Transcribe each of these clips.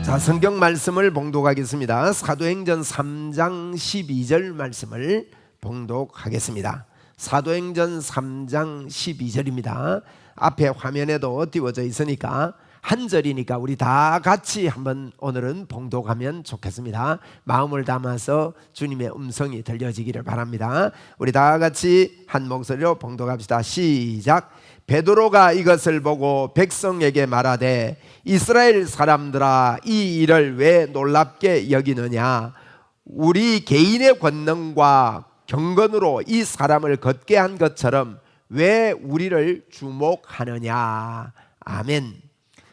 자, 성경 말씀을 봉독하겠습니다. 사도행전 3장 12절 말씀을 봉독하겠습니다. 사도행전 3장 12절입니다. 앞에 화면에도 띄워져 있으니까 한 절이니까 우리 다 같이 한번 오늘은 봉독하면 좋겠습니다. 마음을 담아서 주님의 음성이 들려지기를 바랍니다. 우리 다 같이 한 목소리로 봉독합시다. 시작. 베드로가 이것을 보고 백성에게 말하되 이스라엘 사람들아, 이 일을 왜 놀랍게 여기느냐? 우리 개인의 권능과 경건으로 이 사람을 걷게 한 것처럼 왜 우리를 주목하느냐? 아멘.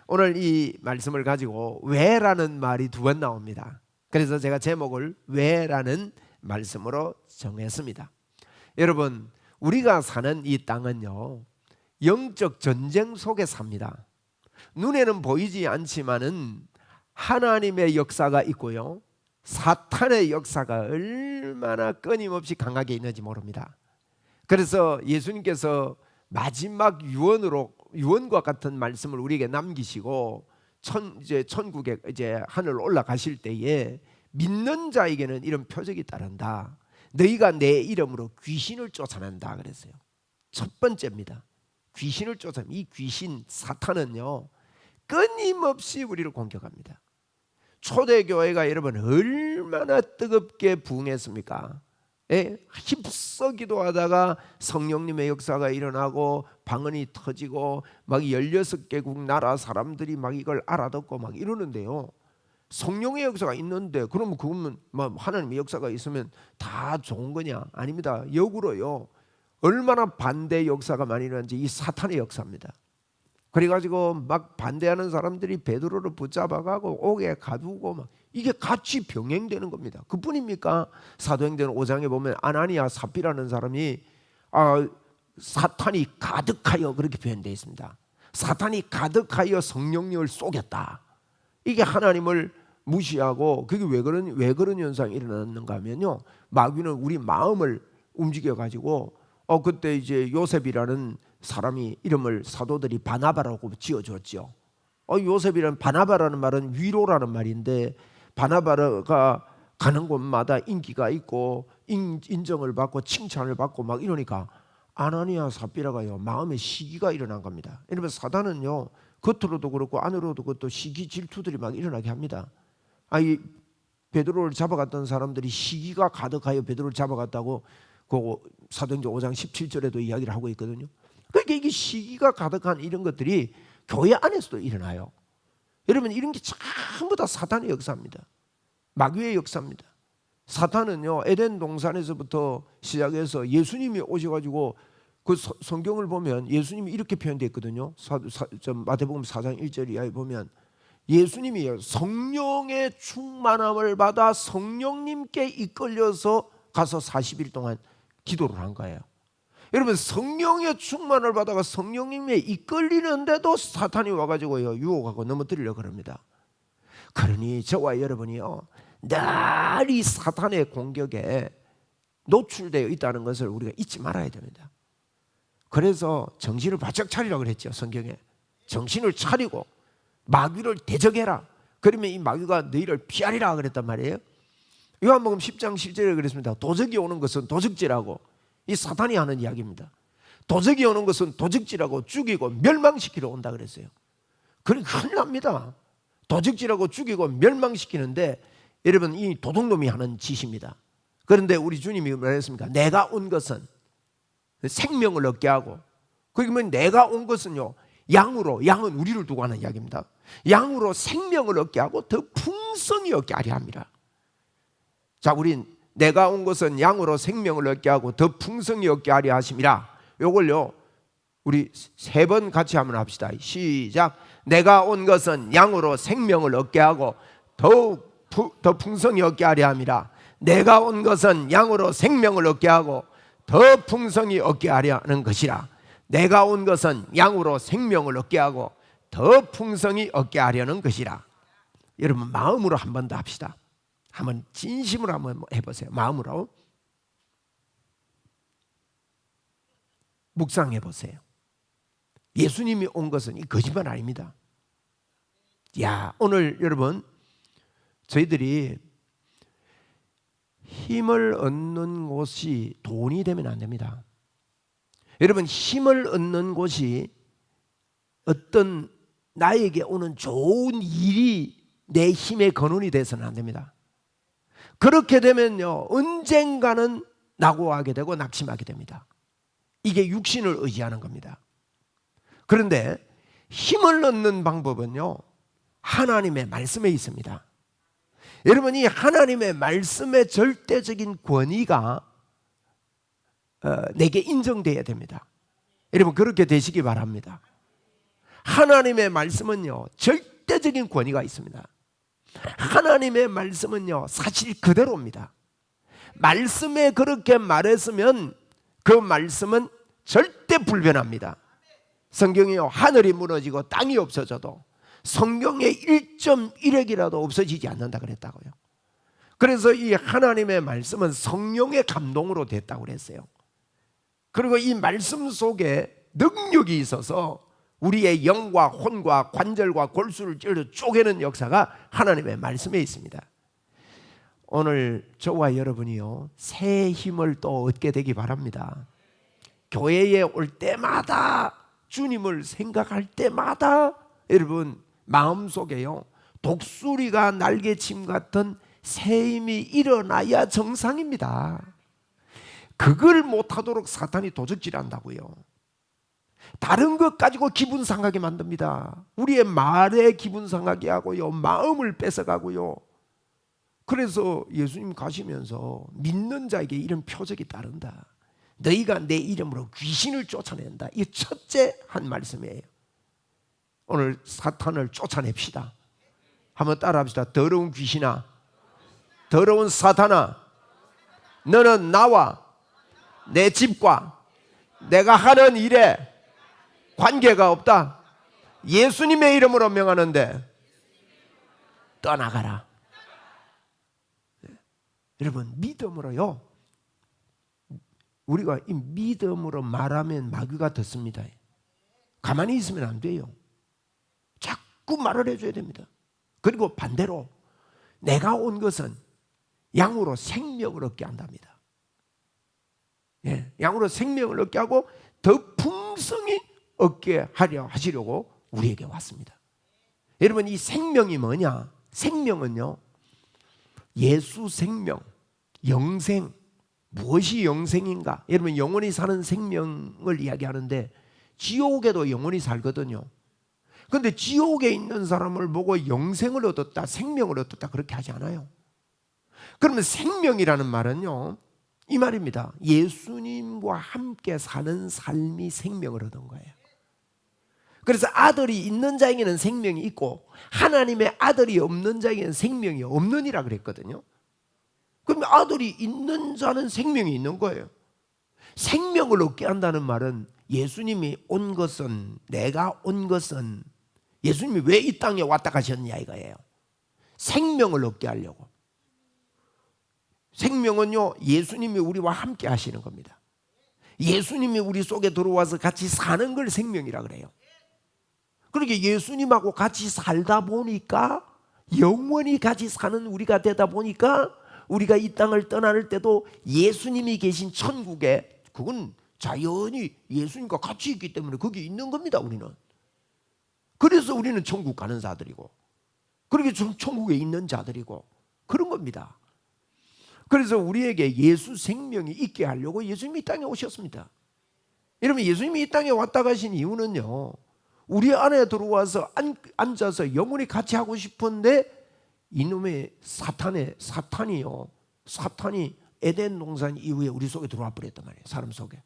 오늘 이 말씀을 가지고 왜라는 말이 두 번 나옵니다. 그래서 제가 제목을 왜라는 말씀으로 정했습니다. 여러분, 우리가 사는 이 땅은요, 영적 전쟁 속에 삽니다. 눈에는 보이지 않지만은 하나님의 역사가 있고요, 사탄의 역사가 얼마나 끊임없이 강하게 있는지 모릅니다. 그래서 예수님께서 마지막 유언과 같은 말씀을 우리에게 남기시고 천국에 이제 하늘로 올라가실 때에 믿는 자에게는 이런 표적이 따른다. 너희가 내 이름으로 귀신을 쫓아낸다 그랬어요. 첫 번째입니다. 귀신을 쫓아내는 이 귀신 사탄은요, 끊임없이 우리를 공격합니다. 초대교회가 여러분 얼마나 뜨겁게 부흥했습니까? 힘써 기도하다가 성령님의 역사가 일어나고 방언이 터지고 막 16개국 나라 사람들이 막 이걸 알아듣고 막 이러는데요, 성령의 역사가 있는데 그러면 그거면 하나님의 역사가 있으면 다 좋은 거냐? 아닙니다. 역으로요, 얼마나 반대 역사가 많이 일어나는지 이 사탄의 역사입니다. 그래가지고 막 반대하는 사람들이 베드로를 붙잡아가고 옥에 가두고 막 이게 같이 병행되는 겁니다. 그뿐입니까? 사도행전 5장에 보면 아나니아 삽비라는 사람이 사탄이 가득하여 그렇게 표현되어 있습니다. 사탄이 가득하여 성령님을 쏘겠다. 이게 하나님을 무시하고, 그게 왜 그런 현상이 일어났는가 하면요, 마귀는 우리 마음을 움직여 가지고 그때 이제 요셉이라는 사람이 이름을 사도들이 바나바라고 지어줬죠. 요셉이라는 바나바라는 말은 위로라는 말인데, 바나바가 가는 곳마다 인기가 있고 인정을 받고 칭찬을 받고 막 이러니까 아나니아 삽비라가요, 마음에 시기가 일어난 겁니다. 이러면 사단은요, 겉으로도 그렇고 안으로도 그것도 시기 질투들이 막 일어나게 합니다. 이 베드로를 잡아갔던 사람들이 시기가 가득하여 베드로를 잡아갔다고 그 사도행전 5장 17절에도 이야기를 하고 있거든요. 그러니까 이게 시기가 가득한 이런 것들이 교회 안에서도 일어나요. 여러분, 이런 게 전부 다 사탄의 역사입니다. 마귀의 역사입니다. 사탄은요, 에덴 동산에서부터 시작해서 예수님이 오셔가지고 그 성경을 보면 예수님이 이렇게 표현되어 있거든요. 마태복음 4장 1절 이하에 보면 예수님이 성령의 충만함을 받아 성령님께 이끌려서 가서 40일 동안 기도를 한 거예요. 여러분, 성령의 충만을 받아가 성령님에 이끌리는데도 사탄이 와가지고요, 유혹하고 넘어뜨리려고 합니다. 그러니 저와 여러분이요, 늘 이 사탄의 공격에 노출되어 있다는 것을 우리가 잊지 말아야 됩니다. 그래서 정신을 바짝 차리라고 그랬죠. 성경에 정신을 차리고 마귀를 대적해라. 그러면 이 마귀가 너희를 피하리라 그랬단 말이에요. 요한복음 10장 10절에 그랬습니다. 도적이 오는 것은 도적질하고, 이 사탄이 하는 이야기입니다. 도적이 오는 것은 도적질하고 죽이고 멸망시키러 온다 그랬어요. 그러니까 큰일 납니다. 도적질하고 죽이고 멸망시키는데, 여러분, 이 도둑놈이 하는 짓입니다. 그런데 우리 주님이 말했습니까? 내가 온 것은 생명을 얻게 하고, 그러면 내가 온 것은요, 양은 우리를 두고 하는 이야기입니다. 양으로 생명을 얻게 하고 더 풍성히 얻게 하려 합니다. 자, 우린 내가 온 것은 양으로 생명을 얻게 하고 더 풍성히 얻게 하려 하심이라. 요걸요, 우리 3번 같이 한번 합시다. 시작. 내가 온 것은 양으로 생명을 얻게 하고 더 풍성히 얻게 하려 함이라. 내가 온 것은 양으로 생명을 얻게 하고 더 풍성히 얻게 하려 하는 것이라. 내가 온 것은 양으로 생명을 얻게 하고 더 풍성히 얻게 하려는 것이라. 여러분, 마음으로 한 번 더 합시다. 한번 진심으로 한번 해보세요. 마음으로 묵상해 보세요. 예수님이 온 것은 이 거짓말 아닙니다. 오늘 여러분, 저희들이 힘을 얻는 곳이 돈이 되면 안 됩니다. 여러분, 힘을 얻는 곳이 어떤 나에게 오는 좋은 일이 내 힘의 근원이 돼서는 안 됩니다. 그렇게 되면요, 언젠가는 낙오하게 되고 낙심하게 됩니다. 이게 육신을 의지하는 겁니다. 그런데 힘을 얻는 방법은요, 하나님의 말씀에 있습니다. 여러분, 이 하나님의 말씀의 절대적인 권위가 내게 인정돼야 됩니다. 여러분, 그렇게 되시기 바랍니다. 하나님의 말씀은요, 절대적인 권위가 있습니다. 하나님의 말씀은요, 사실 그대로입니다. 말씀에 그렇게 말했으면 그 말씀은 절대 불변합니다. 성경이요, 하늘이 무너지고 땅이 없어져도 성경의 1.1핵이라도 없어지지 않는다 그랬다고요. 그래서 이 하나님의 말씀은 성령의 감동으로 됐다고 그랬어요. 그리고 이 말씀 속에 능력이 있어서 우리의 영과 혼과 관절과 골수를 찔러 쪼개는 역사가 하나님의 말씀에 있습니다. 오늘 저와 여러분이요, 새 힘을 또 얻게 되기 바랍니다. 교회에 올 때마다, 주님을 생각할 때마다 여러분 마음속에요, 독수리가 날개침 같은 새 힘이 일어나야 정상입니다. 그걸 못하도록 사탄이 도적질한다고요. 다른 것 가지고 기분 상하게 만듭니다. 우리의 말에 기분 상하게 하고요, 마음을 뺏어가고요. 그래서 예수님 가시면서 믿는 자에게 이런 표적이 따른다. 너희가 내 이름으로 귀신을 쫓아낸다. 이 첫째 한 말씀이에요. 오늘 사탄을 쫓아냅시다. 한번 따라합시다. 더러운 귀신아, 더러운 사탄아, 너는 나와 내 집과 내가 하는 일에 관계가 없다. 예수님의 이름으로 명하는데 떠나가라. 여러분, 믿음으로요, 우리가 이 믿음으로 말하면 마귀가 듣습니다. 가만히 있으면 안 돼요. 자꾸 말을 해줘야 됩니다. 그리고 반대로 내가 온 것은 양으로 생명을 얻게 한답니다. 예, 양으로 생명을 얻게 하고 더 풍성히 얻게 하려 하시려고 우리에게 왔습니다. 여러분, 이 생명이 뭐냐? 생명은요, 예수 생명, 영생. 무엇이 영생인가? 여러분, 영원히 사는 생명을 이야기하는데 지옥에도 영원히 살거든요. 그런데 지옥에 있는 사람을 보고 영생을 얻었다, 생명을 얻었다 그렇게 하지 않아요. 그러면 생명이라는 말은요, 이 말입니다. 예수님과 함께 사는 삶이 생명을 얻은 거예요. 그래서 아들이 있는 자에게는 생명이 있고 하나님의 아들이 없는 자에게는 생명이 없느니라 그랬거든요. 그럼 아들이 있는 자는 생명이 있는 거예요. 생명을 얻게 한다는 말은 예수님이 온 것은, 내가 온 것은, 예수님이 왜 이 땅에 왔다 가셨냐 이거예요. 생명을 얻게 하려고. 생명은요, 예수님이 우리와 함께 하시는 겁니다. 예수님이 우리 속에 들어와서 같이 사는 걸 생명이라 그래요. 그렇게 예수님하고 같이 살다 보니까, 영원히 같이 사는 우리가 되다 보니까 우리가 이 땅을 떠날 때도 예수님이 계신 천국에, 그건 자연히 예수님과 같이 있기 때문에 거기 있는 겁니다. 우리는. 그래서 우리는 천국 가는 자들이고, 그렇게 천국에 있는 자들이고 그런 겁니다. 그래서 우리에게 예수 생명이 있게 하려고 예수님이 이 땅에 오셨습니다. 여러분, 예수님이 이 땅에 왔다 가신 이유는요, 우리 안에 들어와서 앉아서 영원히 같이 하고 싶은데 이놈의 사탄이요, 사탄이 에덴 동산 이후에 우리 속에 들어와 버렸단 말이에요. 사람 속에.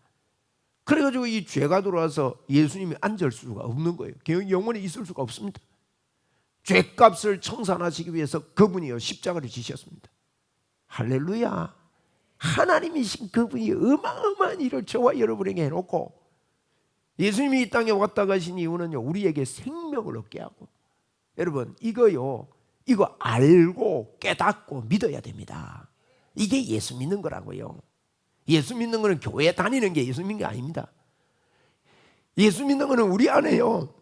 그래가지고 이 죄가 들어와서 예수님이 앉을 수가 없는 거예요. 영원히 있을 수가 없습니다. 죄값을 청산하시기 위해서 그분이요, 십자가를 지셨습니다. 할렐루야. 하나님이신 그분이 어마어마한 일을 저와 여러분에게 해놓고, 예수님이 이 땅에 왔다 가신 이유는요, 우리에게 생명을 얻게 하고. 여러분, 이거 알고 깨닫고 믿어야 됩니다. 이게 예수 믿는 거라고요. 예수 믿는 거는 교회 다니는 게 예수 믿는 게 아닙니다. 예수 믿는 거는 우리 안에요,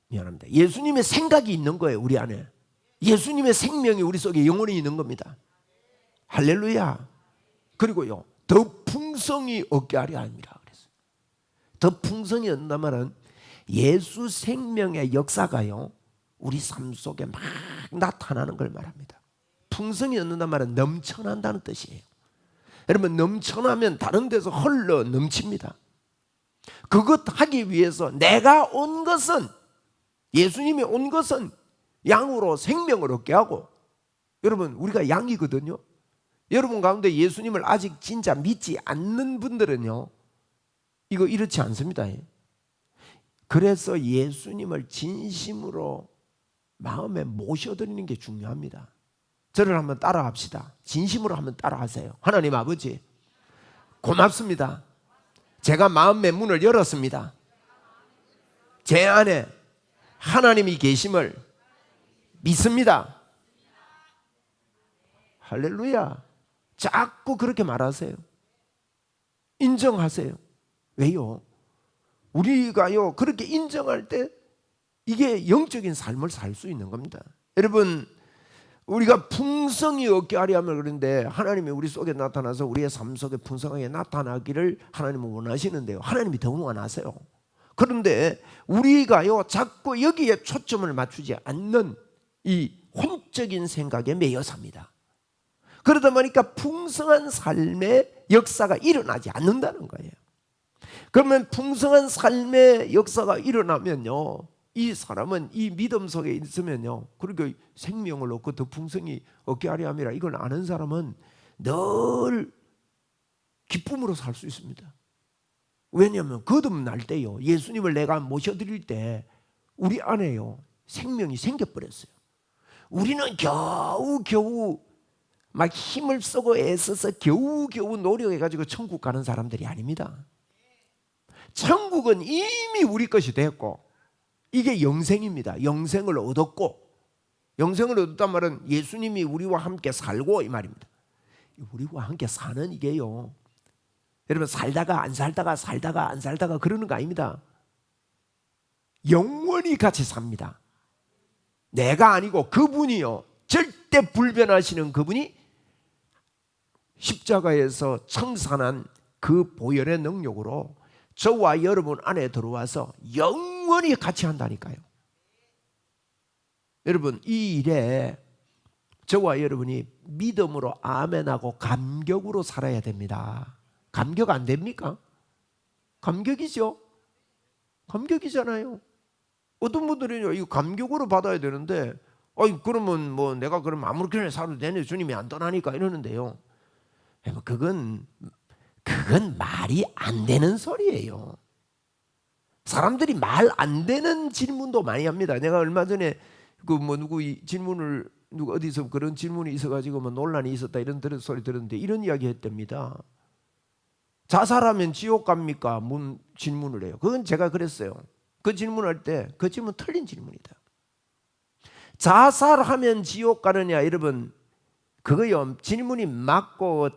미안합니다. 예수님의 생각이 있는 거예요, 우리 안에. 예수님의 생명이 우리 속에 영원히 있는 겁니다. 할렐루야. 그리고요, 더 풍성히 얻게 하려 합니다. 그래서 더 풍성히 얻는단 말은 예수 생명의 역사가요, 우리 삶 속에 막 나타나는 걸 말합니다. 풍성히 얻는단 말은 넘쳐난다는 뜻이에요. 여러분, 넘쳐나면 다른 데서 흘러 넘칩니다. 그것 하기 위해서 내가 온 것은, 예수님이 온 것은 양으로 생명을 얻게 하고, 여러분, 우리가 양이거든요. 여러분 가운데 예수님을 아직 진짜 믿지 않는 분들은요, 이거 이렇지 않습니다. 그래서 예수님을 진심으로 마음에 모셔드리는 게 중요합니다. 저를 한번 따라합시다. 진심으로 한번 따라하세요. 하나님 아버지, 고맙습니다. 제가 마음의 문을 열었습니다. 제 안에 하나님이 계심을 믿습니다. 할렐루야. 자꾸 그렇게 말하세요. 인정하세요. 왜요? 우리가요, 그렇게 인정할 때 이게 영적인 삶을 살 수 있는 겁니다. 여러분, 우리가 풍성히 얻게 하려 하면, 그런데 하나님이 우리 속에 나타나서 우리의 삶 속에 풍성하게 나타나기를 하나님은 원하시는데요, 하나님이 더 원하세요. 그런데 우리가요, 자꾸 여기에 초점을 맞추지 않는 이 혼적인 생각에 매여 삽니다. 그러다 보니까 풍성한 삶의 역사가 일어나지 않는다는 거예요. 그러면 풍성한 삶의 역사가 일어나면요, 이 사람은 이 믿음 속에 있으면요, 그렇게 생명을 얻고 더 풍성히 얻게 하려 함이라, 이걸 아는 사람은 늘 기쁨으로 살 수 있습니다. 왜냐하면 거듭날 때요, 예수님을 내가 모셔드릴 때 우리 안에요, 생명이 생겨버렸어요. 우리는 겨우겨우 막 힘을 쓰고 애써서 겨우겨우 노력해가지고 천국 가는 사람들이 아닙니다. 천국은 이미 우리 것이 됐고, 이게 영생입니다. 영생을 얻었고, 영생을 얻었단 말은 예수님이 우리와 함께 살고, 이 말입니다. 우리와 함께 사는 이게요, 여러분, 살다가 안 살다가 살다가 안 살다가 그러는 거 아닙니다. 영원히 같이 삽니다. 내가 아니고 그분이요, 절대 불변하시는 그분이 십자가에서 청산한 그 보혈의 능력으로 저와 여러분 안에 들어와서 영원히 같이 한다니까요. 여러분, 이 일에 저와 여러분이 믿음으로 아멘하고 감격으로 살아야 됩니다. 감격 안 됩니까? 감격이죠. 감격이잖아요. 어떤 분들은요, 이거 감격으로 받아야 되는데, 그러면 뭐 내가 그럼 아무렇게나 살아도 되네, 주님이 안 떠나니까, 이러는데요, 그건 말이 안 되는 소리예요. 사람들이 말 안 되는 질문도 많이 합니다. 내가 얼마 전에 누구 질문을, 누가 어디서 그런 질문이 있어가지고 뭐 논란이 있었다, 이런 소리 들었는데 이런 이야기 했답니다. 자살하면 지옥 갑니까? 질문을 해요. 그건 제가 그랬어요. 그 질문할 때 그 질문 틀린 질문이다. 자살하면 지옥 가느냐, 여러분, 그거요, 질문이 맞고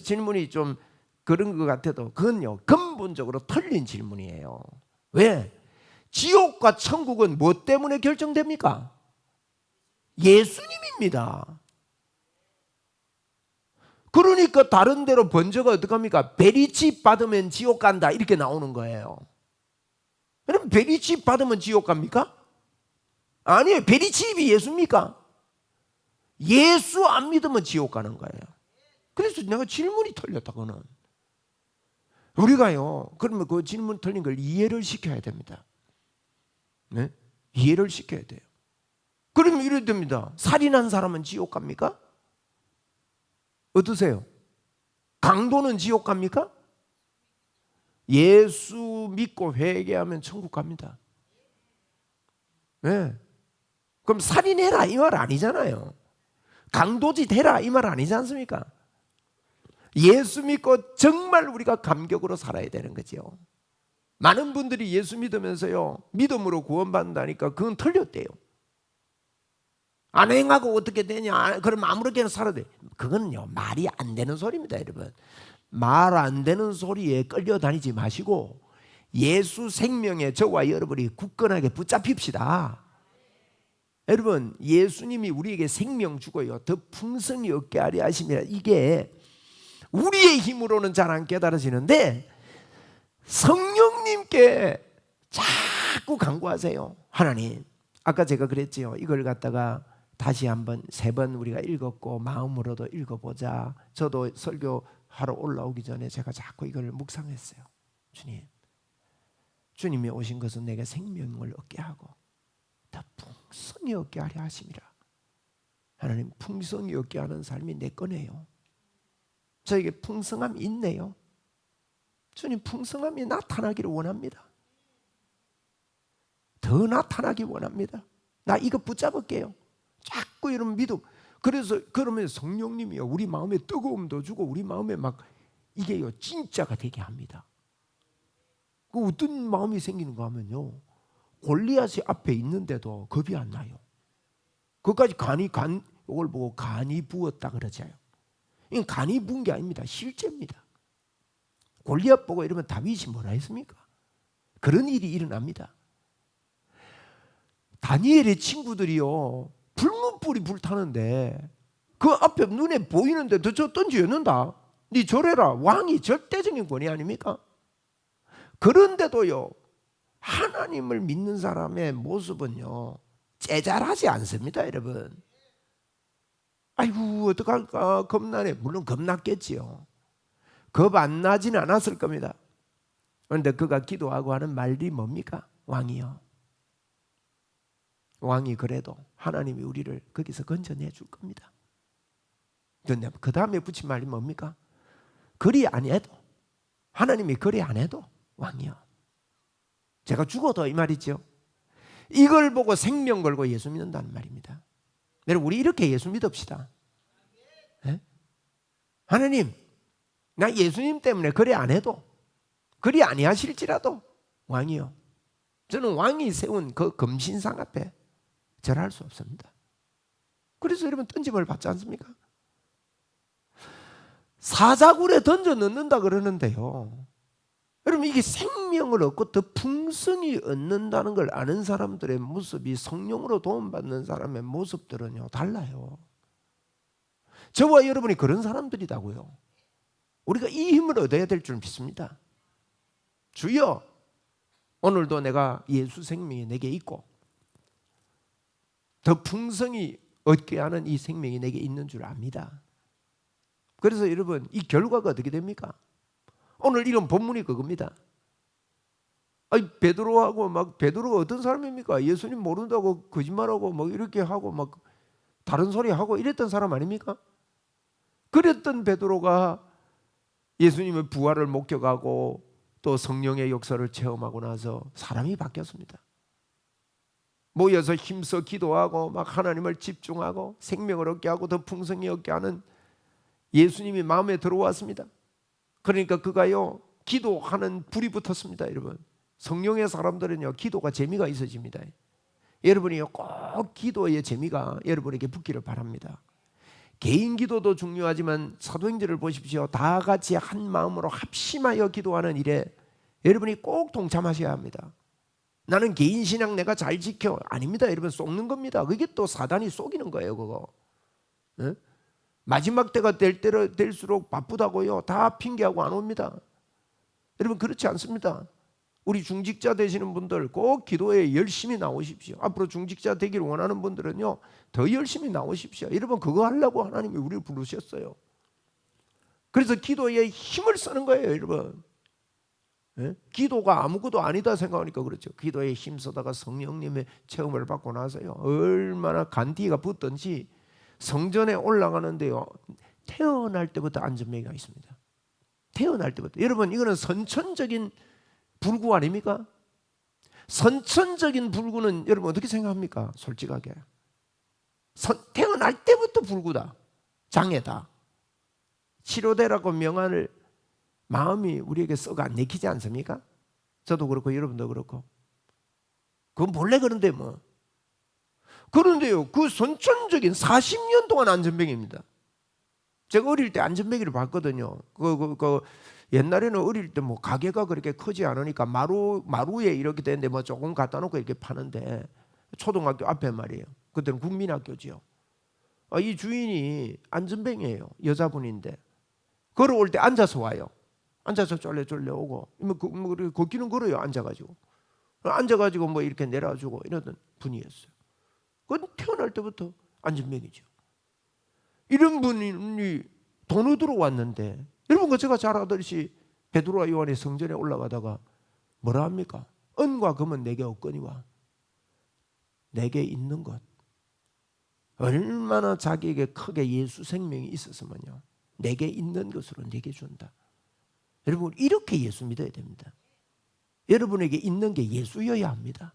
질문이 좀 그런 것 같아도 그건요, 근본적으로 틀린 질문이에요. 왜? 지옥과 천국은 뭐 때문에 결정됩니까? 예수님입니다. 그러니까 다른 데로 번져가 어떡합니까? 베리칩 받으면 지옥 간다, 이렇게 나오는 거예요. 그럼 베리칩 받으면 지옥 갑니까? 아니에요. 베리칩이 예수입니까? 예수 안 믿으면 지옥 가는 거예요. 그래서 내가 질문이 틀렸다, 그거는. 우리가요, 그러면 그 질문 틀린 걸 이해를 시켜야 됩니다. 네? 이해를 시켜야 돼요. 그러면 이래야 됩니다. 살인한 사람은 지옥 갑니까? 어떠세요? 강도는 지옥 갑니까? 예수 믿고 회개하면 천국 갑니다. 네. 그럼 살인해라, 이 말 아니잖아요. 강도짓 해라, 이 말 아니지 않습니까? 예수 믿고 정말 우리가 감격으로 살아야 되는 거죠. 많은 분들이 예수 믿으면서요, 믿음으로 구원받는다니까 그건 틀렸대요. 안 행하고 어떻게 되냐, 그럼 아무렇게나 살아야 돼. 그건요, 말이 안 되는 소리입니다, 여러분. 말 안 되는 소리에 끌려다니지 마시고 예수 생명에 저와 여러분이 굳건하게 붙잡힙시다. 여러분, 예수님이 우리에게 생명 주고요 더 풍성히 얻게 하려 하심이라. 이게 우리의 힘으로는 잘 안 깨달아지는데 성령님께 자꾸 간구하세요. 하나님, 아까 제가 그랬지요. 이걸 갖다가 다시 한번 3번 우리가 읽었고 마음으로도 읽어보자. 저도 설교하러 올라오기 전에 제가 자꾸 이걸 묵상했어요. 주님이 오신 것은 내게 생명을 얻게 하고 더 풍성히 얻게 하려 하심이라. 하나님, 풍성히 얻게 하는 삶이 내 거네요. 저에게 풍성함이 있네요. 주님, 풍성함이 나타나기를 원합니다. 더 나타나기 원합니다. 나 이거 붙잡을게요. 자꾸 이런 믿음. 그래서 그러면 성령님이요 우리 마음에 뜨거움도 주고 우리 마음에 막 이게요 진짜가 되게 합니다. 그 어떤 마음이 생기는가 하면요, 골리앗이 앞에 있는데도 겁이 안 나요. 그것까지 이걸 보고 간이 부었다 그러잖아요. 이건 간이 부은 게 아닙니다. 실제입니다. 골리앗 보고 이러면 다윗이 뭐라 했습니까? 그런 일이 일어납니다. 다니엘의 친구들이요 불문불이 불타는데 그 앞에 눈에 보이는데 저 던지였는다. 네 절해라. 왕이 절대적인 권위 아닙니까? 그런데도요 하나님을 믿는 사람의 모습은요 째잘하지 않습니다. 여러분, 아이고 어떡할까 겁나네. 물론 겁났겠지요. 겁 안 나지는 않았을 겁니다. 그런데 그가 기도하고 하는 말이 뭡니까? 왕이요, 왕이 그래도 하나님이 우리를 거기서 건져내 줄 겁니다. 그런데 그 다음에 붙인 말이 뭡니까? 그리 아니해도, 하나님이 그리 안 해도 왕이요, 제가 죽어도, 이 말이죠. 이걸 보고 생명 걸고 예수 믿는다는 말입니다. 여러분, 우리 이렇게 예수 믿읍시다. 네? 하나님, 나 예수님 때문에 그리 안 해도, 그리 아니하실지라도 왕이요, 저는 왕이 세운 그 금신상 앞에 절할 수 없습니다. 그래서 여러분 던짐을 받지 않습니까? 사자굴에 던져 넣는다 그러는데요, 여러분 이게 생명을 얻고 더 풍성히 얻는다는 걸 아는 사람들의 모습이 성령으로 도움받는 사람의 모습들은요 달라요. 저와 여러분이 그런 사람들이다고요. 우리가 이 힘을 얻어야 될 줄 믿습니다. 주여, 오늘도 내가 예수 생명이 내게 있고 더 풍성히 얻게 하는 이 생명이 내게 있는 줄 압니다. 그래서 여러분 이 결과가 어떻게 됩니까? 오늘 이런 본문이 그겁니다. 아니 베드로하고 막, 베드로가 어떤 사람입니까? 예수님 모른다고 거짓말하고 막 이렇게 하고 막 다른 소리 하고 이랬던 사람 아닙니까? 그랬던 베드로가 예수님의 부활을 목격하고 또 성령의 역사를 체험하고 나서 사람이 바뀌었습니다. 모여서 힘써 기도하고 막 하나님을 집중하고 생명을 얻게 하고 더 풍성히 얻게 하는 예수님이 마음에 들어왔습니다. 그러니까 그가요 기도하는 불이 붙었습니다. 여러분, 성령의 사람들은요 기도가 재미가 있어집니다. 여러분이요 꼭 기도의 재미가 여러분에게 붙기를 바랍니다. 개인 기도도 중요하지만 사도행전을 보십시오. 다 같이 한 마음으로 합심하여 기도하는 일에 여러분이 꼭 동참하셔야 합니다. 나는 개인 신앙 내가 잘 지켜, 아닙니다. 여러분 속는 겁니다. 그게 또 사단이 속이는 거예요. 그거 네? 마지막 때가 될수록 바쁘다고요 다 핑계하고 안 옵니다. 여러분 그렇지 않습니다. 우리 중직자 되시는 분들 꼭 기도에 열심히 나오십시오. 앞으로 중직자 되기를 원하는 분들은요 더 열심히 나오십시오. 여러분 그거 하려고 하나님이 우리를 부르셨어요. 그래서 기도에 힘을 쓰는 거예요. 여러분 네? 기도가 아무것도 아니다 생각하니까 그렇죠. 기도에 힘쓰다가 성령님의 체험을 받고 나서요 얼마나 간디가 붙든지 성전에 올라가는데요 태어날 때부터 안전뱅이가 있습니다. 태어날 때부터. 여러분 이거는 선천적인 불구 아닙니까? 선천적인 불구는 여러분 어떻게 생각합니까? 솔직하게 태어날 때부터 불구다, 장애다. 치료되라고 명함을 마음이 우리에게 썩 안 내키지 않습니까? 저도 그렇고 여러분도 그렇고. 그건 본래 그런데 뭐. 그런데요 그 선천적인 40년 동안 안전뱅이입니다. 제가 어릴 때 안전뱅이를 봤거든요. 옛날에는 어릴 때 뭐 가게가 그렇게 크지 않으니까 마루에 이렇게 되는데 뭐 조금 갖다 놓고 이렇게 파는데, 초등학교 앞에 말이에요. 그때는 국민학교지요. 이 주인이 안전뱅이에요. 여자분인데 걸어올 때 앉아서 와요. 앉아서 쫄래쫄래 오고, 뭐 걷기는 걸어요. 앉아가지고 뭐 이렇게 내려주고 이러던 분이었어요. 그건 태어날 때부터 안전뱅이죠. 이런 분이 돈 얻으러 왔는데, 여러분 그 제가 잘 아듯이 베드로와 요한의 성전에 올라가다가 뭐라 합니까? 은과 금은 내게 없거니와 내게 있는 것. 얼마나 자기에게 크게 예수 생명이 있었으면요, 내게 있는 것으로 내게 준다. 여러분 이렇게 예수 믿어야 됩니다. 여러분에게 있는 게 예수여야 합니다.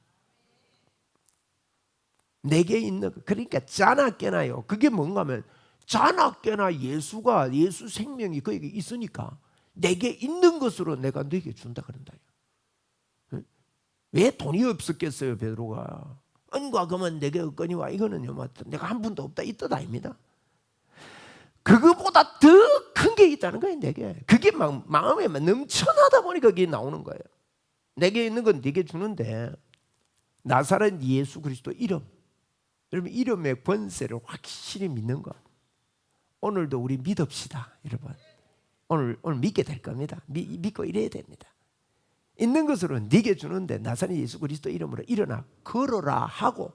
내게 있는 것. 그러니까 자나 깨나요. 그게 뭔가 하면 자나 깨나 예수가, 예수 생명이 그에게 있으니까 내게 있는 것으로 내가 너에게 준다 그런다. 왜 돈이 없었겠어요 베드로가. 은과 금은 내게 없거니와, 이거는요 내가 한 푼도 없다 이 뜻 아닙니다. 그거보다 더 큰 게 있다는 거예요 내게. 그게 막 마음에 넘쳐나다 보니까 그게 나오는 거예요. 내게 있는 건 네게 주는데, 나사렛 예수 그리스도 이름, 여러분 이름의 권세를 확실히 믿는 것. 오늘도 우리 믿읍시다 여러분. 오늘 믿게 될 겁니다. 믿고 이래야 됩니다. 있는 것으로 네게 주는데 나사렛 예수 그리스도 이름으로 일어나 걸어라 하고,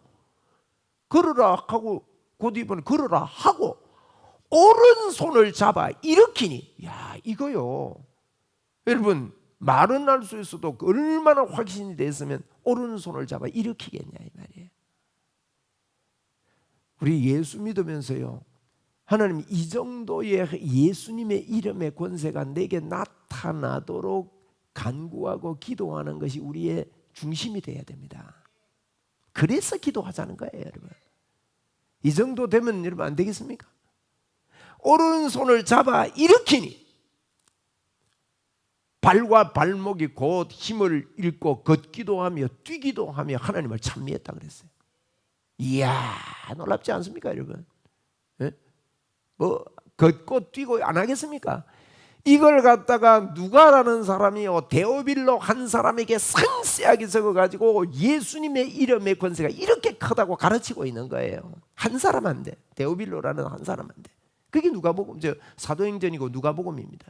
곧 이번에 걸어라 하고 오른손을 잡아 일으키니. 야 이거요 여러분, 말은 할 수 있어도 얼마나 확신이 됐으면 오른손을 잡아 일으키겠냐 이 말이에요. 우리 예수 믿으면서요, 하나님 이 정도의 예수님의 이름의 권세가 내게 나타나도록 간구하고 기도하는 것이 우리의 중심이 되어야 됩니다. 그래서 기도하자는 거예요 여러분. 이 정도 되면 여러분 안 되겠습니까? 오른손을 잡아 일으키니 발과 발목이 곧 힘을 잃고 걷기도 하며 뛰기도 하며 하나님을 찬미했다 그랬어요. 이야 놀랍지 않습니까 여러분? 예? 뭐 걷고 뛰고 안 하겠습니까? 이걸 갖다가 누가라는 사람이요 데오빌로 한 사람에게 상세하게 적어가지고 예수님의 이름의 권세가 이렇게 크다고 가르치고 있는 거예요. 한 사람한테, 데오빌로라는 한 사람한테. 그게 누가복음, 사도행전이고 누가복음입니다.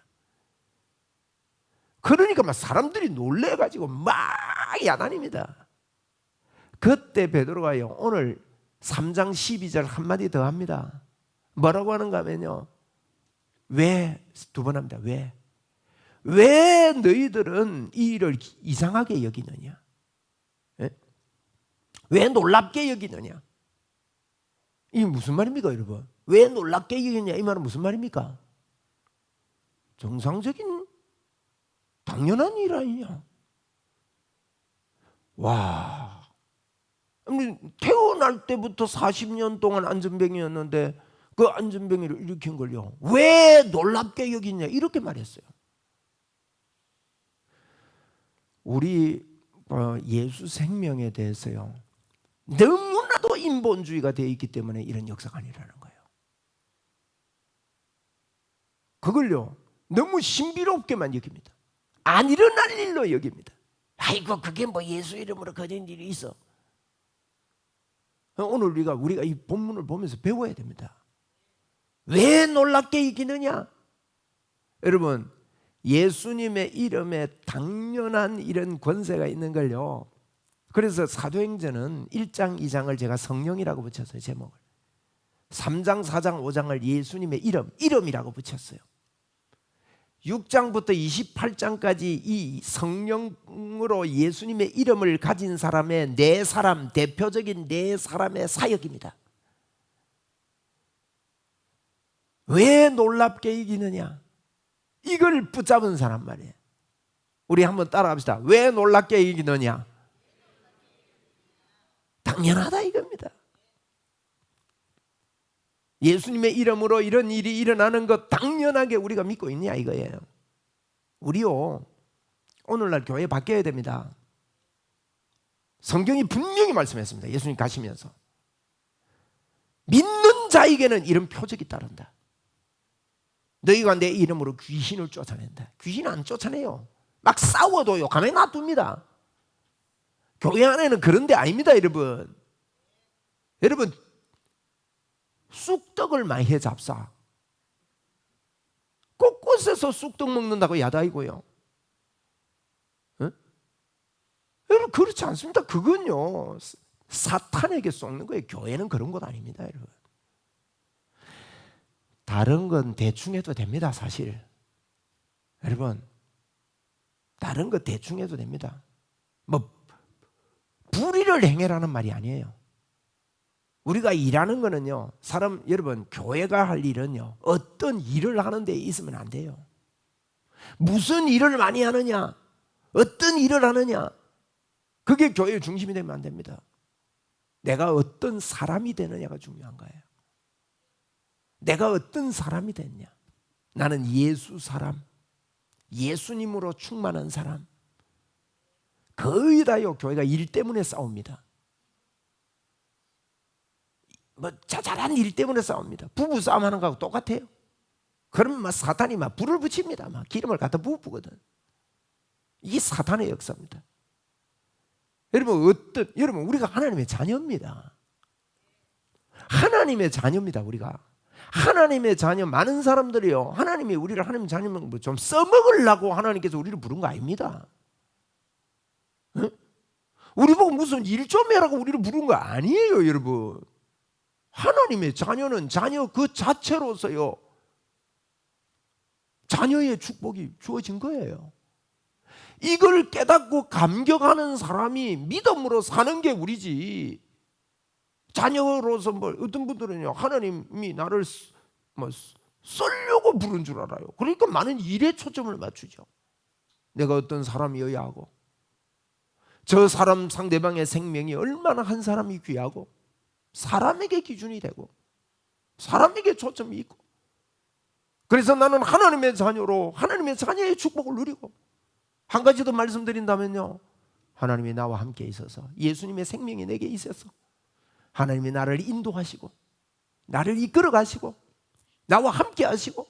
그러니까 막 사람들이 놀래가지고 막 야단입니다. 그때 베드로가요 오늘 3장 12절 한마디 더 합니다. 뭐라고 하는가 하면요, 왜, 두 번 합니다. 왜 너희들은 이 일을 이상하게 여기느냐? 예? 왜 놀랍게 여기느냐? 이게 무슨 말입니까 여러분? 왜 놀랍게 여기느냐 이 말은 무슨 말입니까? 정상적인 당연한 일 아니냐? 와, 태어날 때부터 40년 동안 안전병이었는데 그 안전병이를 일으킨 걸요 왜 놀랍게 여기냐 이렇게 말했어요. 우리 예수 생명에 대해서요 너무나도 인본주의가 되어 있기 때문에 이런 역사가 아니라는 거예요. 그걸요 너무 신비롭게만 여깁니다. 안 일어날 일로 여깁니다. 아이고 그게 뭐 예수 이름으로 그런 일이 있어. 오늘 우리가 이 본문을 보면서 배워야 됩니다. 왜 놀랍게 이기느냐? 여러분 예수님의 이름에 당연한 이런 권세가 있는 걸요. 그래서 사도행전은 1장 2장을 제가 성령이라고 붙였어요. 제목을 3장 4장 5장을 예수님의 이름이라고 붙였어요. 6장부터 28장까지 이 성령으로 예수님의 이름을 가진 사람의 네 사람, 대표적인 네 사람의 사역입니다. 왜 놀랍게 이기느냐? 이걸 붙잡은 사람 말이에요. 우리 한번 따라합시다. 왜 놀랍게 이기느냐? 당연하다 이겁니다. 예수님의 이름으로 이런 일이 일어나는 것 당연하게 우리가 믿고 있냐 이거예요. 우리요 오늘날 교회 바뀌어야 됩니다. 성경이 분명히 말씀했습니다. 예수님 가시면서 믿는 자에게는 이런 표적이 따른다. 너희가 내 이름으로 귀신을 쫓아낸다. 귀신 안 쫓아내요. 막 싸워도요 가만히 놔둡니다. 교회 안에는 그런 데 아닙니다. 여러분 쑥떡을 많이 해 잡사. 곳곳에서 쑥떡 먹는다고 야단이고요. 응? 여러분 그렇지 않습니다. 그건요 사탄에게 속는 거예요. 교회는 그런 곳 아닙니다. 여러분 다른 건 대충 해도 됩니다. 사실 여러분 다른 거 대충 해도 됩니다. 뭐 불의를 행해라는 말이 아니에요. 우리가 일하는 거는요 여러분 교회가 할 일은요 어떤 일을 하는 데 있으면 안 돼요. 무슨 일을 많이 하느냐, 어떤 일을 하느냐, 그게 교회의 중심이 되면 안 됩니다. 내가 어떤 사람이 되느냐가 중요한 거예요. 내가 어떤 사람이 됐냐. 나는 예수 사람, 예수님으로 충만한 사람. 거의 다요 교회가 일 때문에 싸웁니다. 뭐 자잘한 일 때문에 싸웁니다. 부부 싸움하는 거하고 똑같아요. 그러면 막 사탄이 막 불을 붙입니다. 막 기름을 갖다 부으거든. 이게 사탄의 역사입니다. 여러분 우리가 하나님의 자녀입니다. 하나님의 자녀입니다. 우리가 하나님의 자녀. 많은 사람들이요 하나님이 우리를 하나님의 자녀면 좀 써먹으려고 하나님께서 우리를 부른 거 아닙니다. 응? 우리 보고 무슨 일 좀 해라고 우리를 부른 거 아니에요. 여러분 하나님의 자녀는 자녀 그 자체로서요 자녀의 축복이 주어진 거예요. 이걸 깨닫고 감격하는 사람이 믿음으로 사는 게 우리지. 자녀로서 어떤 분들은요 하나님이 나를 쓰려고 부른 줄 알아요. 그러니까 많은 일에 초점을 맞추죠. 내가 어떤 사람이어야 하고 저 사람 상대방의 생명이 얼마나 한 사람이 귀하고 사람에게 기준이 되고 사람에게 초점이 있고, 그래서 나는 하나님의 자녀로 하나님의 자녀의 축복을 누리고, 한 가지 더 말씀드린다면요 하나님이 나와 함께 있어서 예수님의 생명이 내게 있어서 하나님이 나를 인도하시고 나를 이끌어 가시고 나와 함께 하시고,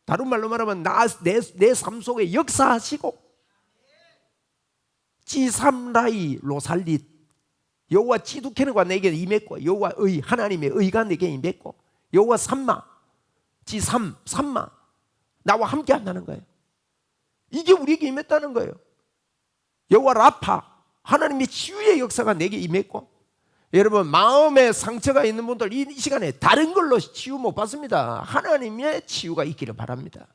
다른 말로 말하면 내 삶 속에 역사하시고, 지삼라이 로살릿 여호와 지두케르가 내게 임했고 여호와의 하나님의 의가 내게 임했고 여호와 삼마 지삼마 나와 함께 한다는 거예요. 이게 우리에게 임했다는 거예요. 여호와 라파 하나님의 치유의 역사가 내게 임했고, 여러분 마음에 상처가 있는 분들 이 시간에 다른 걸로 치유 못 받습니다. 하나님의 치유가 있기를 바랍니다.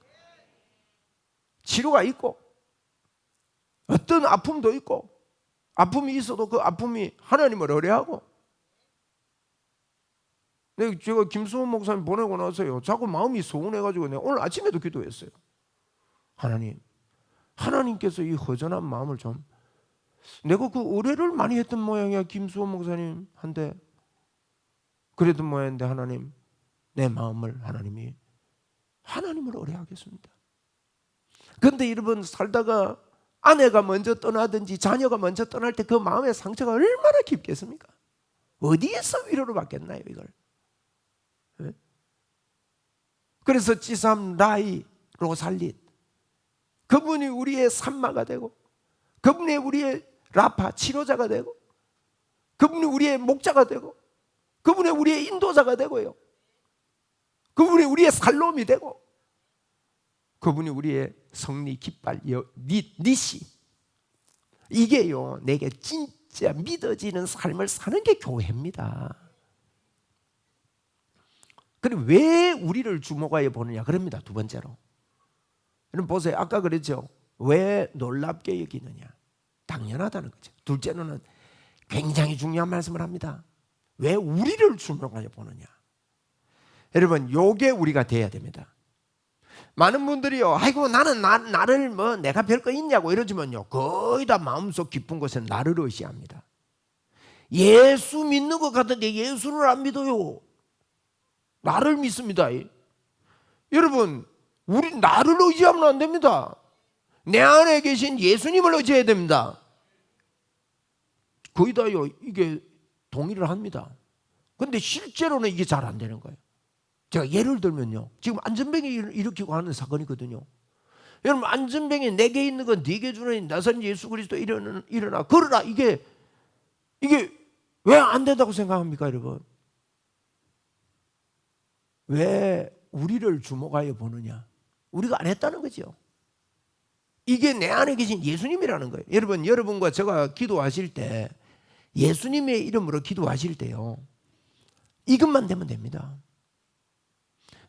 치료가 있고 어떤 아픔도 있고, 아픔이 있어도 그 아픔이 하나님을 의뢰하고. 제가 김수원 목사님 보내고 나서요 자꾸 마음이 서운해가지고 내가 오늘 아침에도 기도했어요. 하나님께서 이 허전한 마음을 좀, 내가 그 의뢰를 많이 했던 모양이야 김수원 목사님한테. 그랬던 모양인데 하나님 내 마음을 하나님을 의뢰하겠습니다. 그런데 여러분 살다가 아내가 먼저 떠나든지 자녀가 먼저 떠날 때 그 마음의 상처가 얼마나 깊겠습니까? 어디에서 위로를 받겠나요 이걸? 네? 그래서 지삼 라이 로살릿 그분이 우리의 산마가 되고, 그분이 우리의 라파 치료자가 되고, 그분이 우리의 목자가 되고, 그분이 우리의 인도자가 되고요, 그분이 우리의 살롬이 되고, 그분이 우리의 성리 깃발 니시. 이게요 내게 진짜 믿어지는 삶을 사는 게 교회입니다. 그리고 왜 우리를 주목하여 보느냐 그럽니다. 두 번째로 여러분 보세요. 아까 그랬죠. 왜 놀랍게 여기느냐, 당연하다는 거죠. 둘째로는 굉장히 중요한 말씀을 합니다. 왜 우리를 주목하여 보느냐. 여러분 요게 우리가 돼야 됩니다. 많은 분들이요 아이고 나는 나를 내가 별거 있냐고 이러지만요 거의 다 마음속 깊은 곳에 나를 의시합니다. 예수 믿는 것 같은데 예수를 안 믿어요. 나를 믿습니다. 여러분 우리 나를 의지하면 안 됩니다. 내 안에 계신 예수님을 의지해야 됩니다. 거의 다요 이게 동의를 합니다. 그런데 실제로는 이게 잘 안 되는 거예요. 제가 예를 들면요, 지금 안전뱅이 일으키고 하는 사건이거든요. 여러분, 안전뱅이 내게 있는 건 네게 주는 나사렛 예수 그리스도 일어나 걸어라. 이게 왜 안 된다고 생각합니까, 여러분? 왜 우리를 주목하여 보느냐? 우리가 안 했다는 거죠. 이게 내 안에 계신 예수님이라는 거예요. 여러분, 여러분과 제가 기도하실 때, 예수님의 이름으로 기도하실 때요, 이것만 되면 됩니다.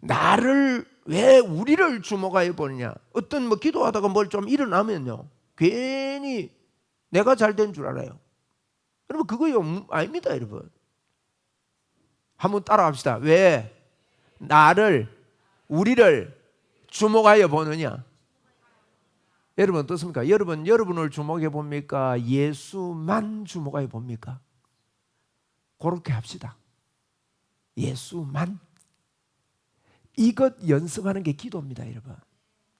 나를 왜 우리를 주목하여 보느냐? 어떤 기도하다가 뭘 좀 일어나면요, 괜히 내가 잘 된 줄 알아요. 여러분, 그거요 아닙니다, 여러분. 한번 따라합시다. 왜 나를 우리를 주목하여 보느냐? 여러분 어떻습니까? 여러분을 주목해 봅니까? 예수만 주목하여 봅니까? 그렇게 합시다. 예수만. 이것 연습하는 게 기도입니다, 여러분.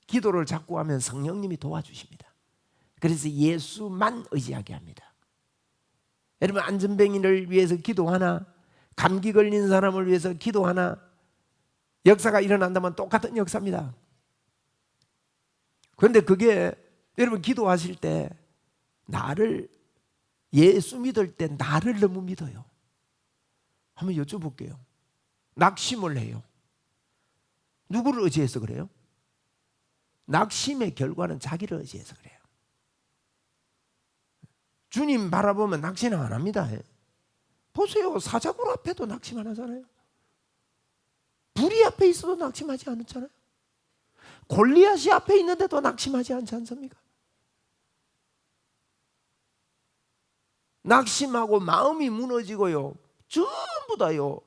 기도를 자꾸 하면 성령님이 도와주십니다. 그래서 예수만 의지하게 합니다. 여러분, 안전뱅이를 위해서 기도하나, 감기 걸린 사람을 위해서 기도하나, 역사가 일어난다면 똑같은 역사입니다. 그런데 그게 여러분 기도하실 때 나를, 예수 믿을 때 나를 너무 믿어요. 한번 여쭤볼게요. 낙심을 해요. 누구를 의지해서 그래요? 낙심의 결과는 자기를 의지해서 그래요. 주님 바라보면 낙심은 안 합니다. 보세요. 사자굴 앞에도 낙심 안 하잖아요. 불이 앞에 있어도 낙심하지 않았잖아요. 골리앗이 앞에 있는데도 낙심하지 않지 않습니까? 낙심하고 마음이 무너지고요, 전부 다요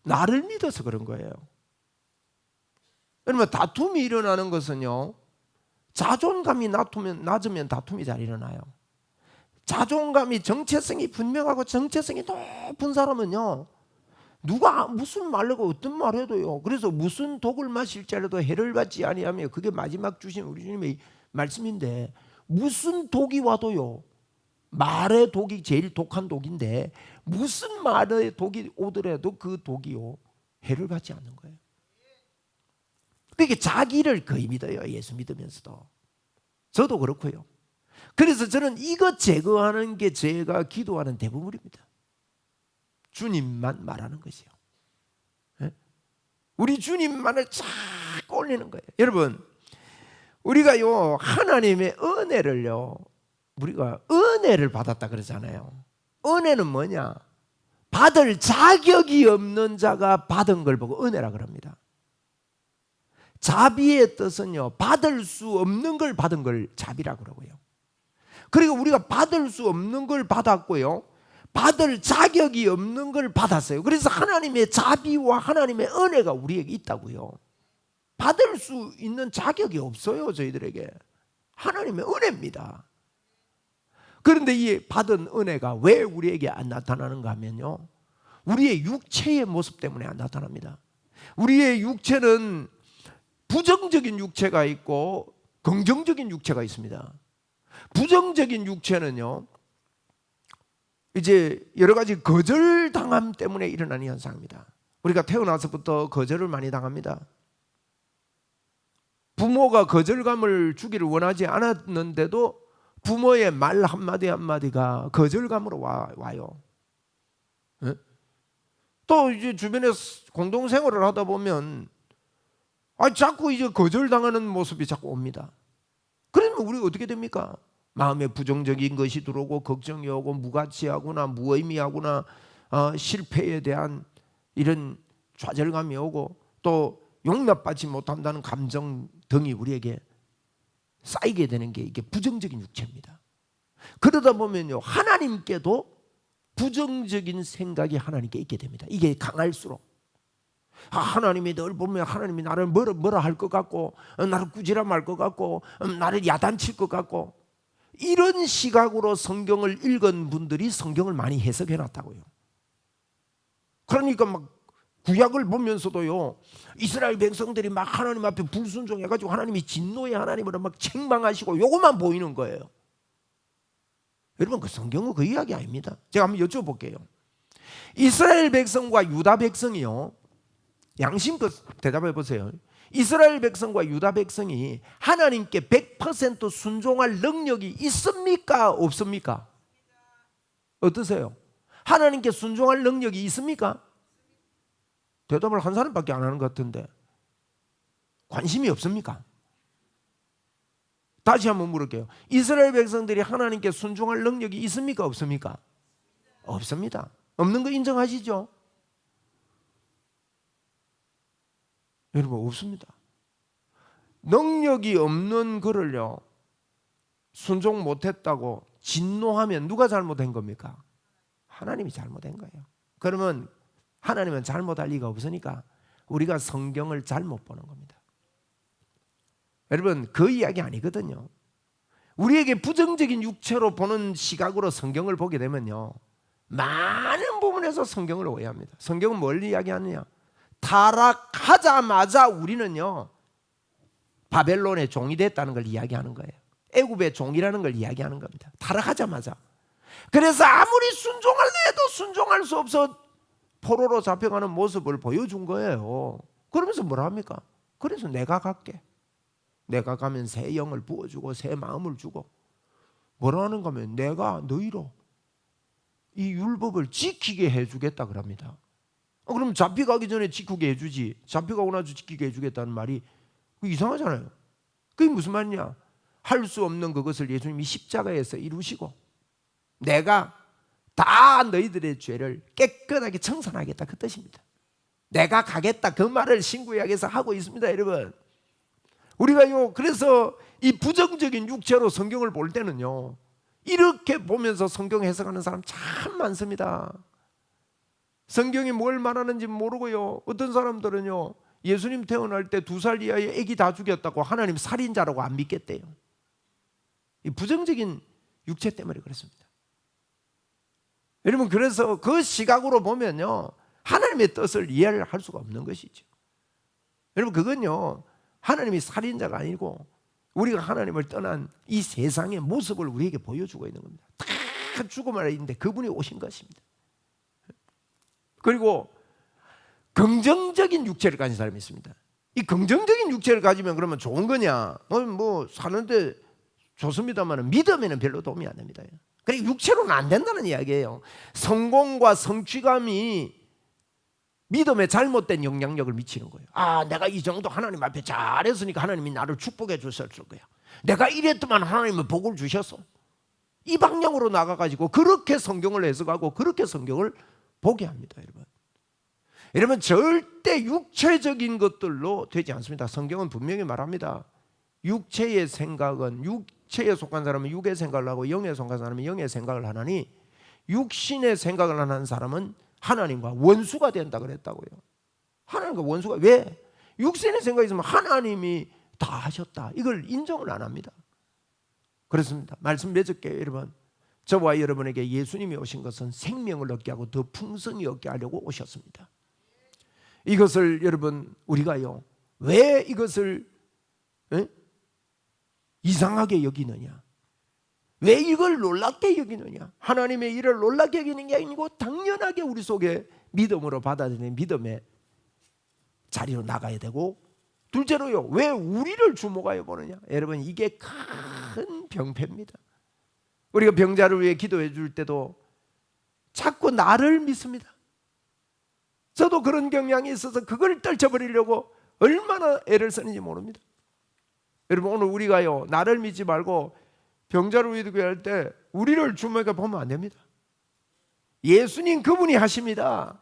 나를 믿어서 그런 거예요. 여러분, 다툼이 일어나는 것은요, 자존감이 낮으면 다툼이 잘 일어나요. 자존감이, 정체성이 분명하고 정체성이 높은 사람은요, 누가 무슨 말하고 어떤 말 해도요, 그래서 무슨 독을 마실지라도 해를 받지 아니하며, 그게 마지막 주신 우리 주님의 말씀인데, 무슨 독이 와도요, 말의 독이 제일 독한 독인데, 무슨 말의 독이 오더라도 그 독이요 해를 받지 않는 거예요. 그러니까 자기를 거의 믿어요, 예수 믿으면서도. 저도 그렇고요. 그래서 저는 이것 제거하는 게 제가 기도하는 대부분입니다. 주님만 말하는 것이요. 우리 주님만을 자꾸 올리는 거예요. 여러분, 우리가요 하나님의 은혜를요, 우리가 은혜를 받았다 그러잖아요. 은혜는 뭐냐? 받을 자격이 없는 자가 받은 걸 보고 은혜라 그럽니다. 자비의 뜻은요, 받을 수 없는 걸 받은 걸 자비라 그러고요. 그리고 우리가 받을 수 없는 걸 받았고요, 받을 자격이 없는 걸 받았어요. 그래서 하나님의 자비와 하나님의 은혜가 우리에게 있다고요. 받을 수 있는 자격이 없어요, 저희들에게. 하나님의 은혜입니다. 그런데 이 받은 은혜가 왜 우리에게 안 나타나는가 하면요, 우리의 육체의 모습 때문에 안 나타납니다. 우리의 육체는 부정적인 육체가 있고 긍정적인 육체가 있습니다. 부정적인 육체는요, 이제 여러 가지 거절당함 때문에 일어나는 현상입니다. 우리가 태어나서부터 거절을 많이 당합니다. 부모가 거절감을 주기를 원하지 않았는데도 부모의 말 한마디 한마디가 거절감으로 와요. 네? 또 이제 주변에 공동생활을 하다 보면 자꾸 이제 거절당하는 모습이 자꾸 옵니다. 그러면 우리가 어떻게 됩니까? 마음에 부정적인 것이 들어오고, 걱정이 오고, 무가치하구나, 무의미하구나, 실패에 대한 이런 좌절감이 오고, 또 용납받지 못한다는 감정 등이 우리에게 쌓이게 되는 게 이게 부정적인 육체입니다. 그러다 보면요, 하나님께도 부정적인 생각이 하나님께 있게 됩니다. 이게 강할수록 하나님이 늘 보면 하나님이 나를 뭐라 할 것 같고, 나를 꾸지람할 것 같고, 나를 야단칠 것 같고, 이런 시각으로 성경을 읽은 분들이 성경을 많이 해석해 놨다고요. 그러니까 막 구약을 보면서도요, 이스라엘 백성들이 막 하나님 앞에 불순종해가지고 하나님이 진노의 하나님으로 막 책망하시고 요것만 보이는 거예요. 여러분, 그 성경은 그 이야기 아닙니다. 제가 한번 여쭤볼게요. 이스라엘 백성과 유다 백성이요, 양심껏 대답해 보세요. 이스라엘 백성과 유다 백성이 하나님께 100% 순종할 능력이 있습니까? 없습니까? 어떠세요? 하나님께 순종할 능력이 있습니까? 대답을 한 사람밖에 안 하는 것 같은데 관심이 없습니까? 다시 한번 물을게요. 이스라엘 백성들이 하나님께 순종할 능력이 있습니까? 없습니까? 없습니다. 없는 거 인정하시죠? 여러분, 없습니다. 능력이 없는 그를요 순종 못했다고 진노하면 누가 잘못한 겁니까? 하나님이 잘못한 거예요. 그러면 하나님은 잘못할 리가 없으니까 우리가 성경을 잘못 보는 겁니다. 여러분, 그 이야기 아니거든요. 우리에게 부정적인 육체로 보는 시각으로 성경을 보게 되면요 많은 부분에서 성경을 오해합니다. 성경은 뭘 이야기하느냐? 타락하자마자 우리는요 바벨론의 종이 됐다는 걸 이야기하는 거예요. 애굽의 종이라는 걸 이야기하는 겁니다. 타락하자마자. 그래서 아무리 순종할래 해도 순종할 수 없어 포로로 잡혀가는 모습을 보여준 거예요. 그러면서 뭐라 합니까? 그래서 내가 갈게. 내가 가면 새 영을 부어주고 새 마음을 주고 뭐라 하는가 하면 내가 너희로 이 율법을 지키게 해주겠다 그럽니다. 그럼 잡혀가기 전에 지키게 해주지 잡혀가고 나서 지키게 해주겠다는 말이 이상하잖아요. 그게 무슨 말이냐? 할 수 없는 그것을 예수님이 십자가에서 이루시고 내가 다 너희들의 죄를 깨끗하게 청산하겠다 그 뜻입니다. 내가 가겠다 그 말을 신구약에서 하고 있습니다. 여러분, 우리가요 그래서 이 부정적인 육체로 성경을 볼 때는요 이렇게 보면서 성경 해석하는 사람 참 많습니다. 성경이 뭘 말하는지 모르고요 어떤 사람들은요 예수님 태어날 때 2살 이하의 애기 다 죽였다고 하나님 살인자라고 안 믿겠대요. 이 부정적인 육체 때문에 그렇습니다. 여러분, 그래서 그 시각으로 보면요 하나님의 뜻을 이해를 할 수가 없는 것이죠. 여러분, 그건요 하나님이 살인자가 아니고 우리가 하나님을 떠난 이 세상의 모습을 우리에게 보여주고 있는 겁니다. 다 죽음을 있는데 그분이 오신 것입니다. 그리고 긍정적인 육체를 가진 사람이 있습니다. 이 긍정적인 육체를 가지면 그러면 좋은 거냐? 뭐 사는데 좋습니다만 믿음에는 별로 도움이 안 됩니다. 그리고 육체로는 안 된다는 이야기예요. 성공과 성취감이 믿음에 잘못된 영향력을 미치는 거예요. 아, 내가 이 정도 하나님 앞에 잘했으니까 하나님이 나를 축복해 줬을 거야. 내가 이랬더만 하나님은 복을 주셨어. 이 방향으로 나가가지고 그렇게 성경을 해석하고 그렇게 성경을 보게 합니다. 여러분, 절대 육체적인 것들로 되지 않습니다. 성경은 분명히 말합니다. 육체의 생각은 육체에 속한 사람은 육의 생각을 하고 영에 속한 사람은 영의 생각을 하나니 육신의 생각을 하는 사람은 하나님과 원수가 된다 그랬다고요. 하나님과 원수가 왜? 육신의 생각이 있으면 하나님이 다 하셨다 이걸 인정을 안 합니다. 그렇습니다. 말씀 맺을게요. 여러분, 저와 여러분에게 예수님이 오신 것은 생명을 얻게 하고 더 풍성히 얻게 하려고 오셨습니다. 이것을 여러분 우리가요 왜 이것을 이상하게 여기느냐, 왜 이걸 놀랍게 여기느냐, 하나님의 일을 놀랍게 여기는 게 아니고 당연하게 우리 속에 믿음으로 받아들이는 믿음의 자리로 나가야 되고, 둘째로요 왜 우리를 주목하여 보느냐. 여러분, 이게 큰 병폐입니다. 우리가 병자를 위해 기도해 줄 때도 자꾸 나를 믿습니다. 저도 그런 경향이 있어서 그걸 떨쳐버리려고 얼마나 애를 쓰는지 모릅니다. 여러분, 오늘 우리가요 나를 믿지 말고 병자를 위해 기도할 때 우리를 주목해 보면 안 됩니다. 예수님 그분이 하십니다.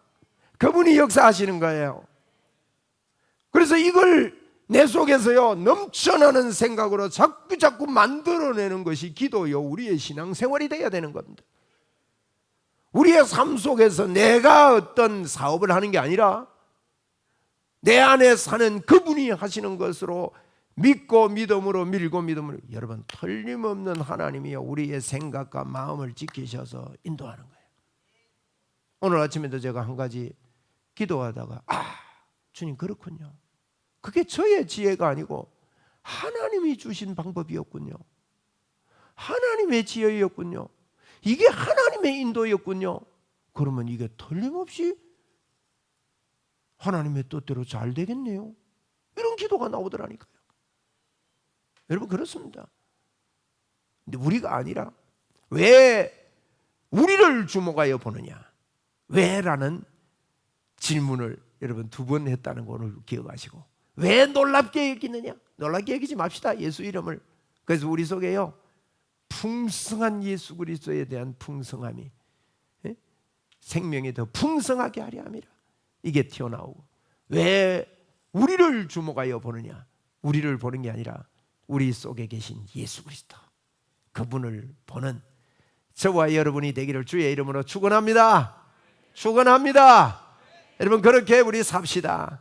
그분이 역사하시는 거예요. 그래서 이걸 내 속에서요 넘쳐나는 생각으로 자꾸 만들어내는 것이 기도요 우리의 신앙생활이 되어야 되는 겁니다. 우리의 삶 속에서 내가 어떤 사업을 하는 게 아니라 내 안에 사는 그분이 하시는 것으로 믿고 믿음으로 밀고 믿음으로, 여러분 틀림없는 하나님이요 우리의 생각과 마음을 지키셔서 인도하는 거예요. 오늘 아침에도 제가 한 가지 기도하다가 주님 그렇군요. 그게 저의 지혜가 아니고 하나님이 주신 방법이었군요. 하나님의 지혜였군요. 이게 하나님의 인도였군요. 그러면 이게 틀림없이 하나님의 뜻대로 잘 되겠네요. 이런 기도가 나오더라니까요. 여러분 그렇습니다. 근데 우리가 아니라 왜 우리를 주목하여 보느냐? 왜라는 질문을 여러분 2번 했다는 것을 기억하시고, 왜 놀랍게 여기느냐? 놀랍게 여기지 맙시다. 예수 이름을. 그래서 우리 속에요 풍성한 예수 그리스도에 대한 풍성함이, 생명이 더 풍성하게 하려 함이라. 이게 튀어나오고, 왜 우리를 주목하여 보느냐? 우리를 보는 게 아니라 우리 속에 계신 예수 그리스도, 그분을 보는 저와 여러분이 되기를 주의 이름으로 축원합니다. 축원합니다. 여러분 그렇게 우리 삽시다.